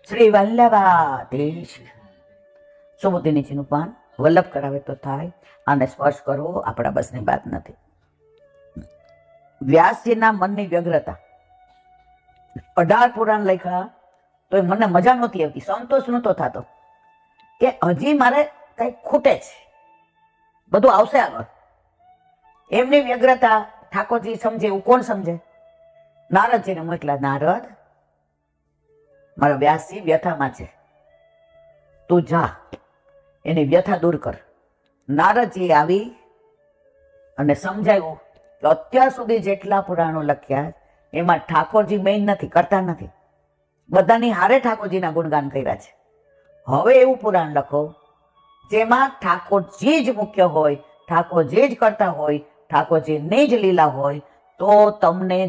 શ્રી વલ્લભાધીશ. સુબુદ્ધિનીજીનું પાન વલ્લભ કરાવે તો થાય, આને સ્પર્શ કરવો આપણા બસની વાત નથી. વ્યાસજીના મનની વ્યગ્રતા, 18 પુરાણ લખ્યા તો મને મજા નહોતી આવતી, સંતોષ નહોતો થતો કે હજી મારે કંઈક ખૂટે છે, બધું આવશે આગળ. એમની વ્યગ્રતા ઠાકોરજી સમજે એવું કોણ સમજે? નારદજીને મોકલા, નારદ મારા વ્યાસજી વ્યથામાં છે, તું જા એની વ્યથા દૂર કર. નારદજી આવી અને સમજાવ્યું કે અત્યાર સુધી જેટલા પુરાણો લખ્યા એમાં ઠાકોરજી મેઇન નથી, કરતા નથી, બધાની હારે ઠાકોરજીના ગુણગાન કર્યા છે. હવે એવું પુરાણ લખો જેમાં ઠાકોરજી જ મુખ્ય હોય, ઠાકોરજી જ કરતા હોય, ઠાકોરજીની જ લીલા હોય, તો તમને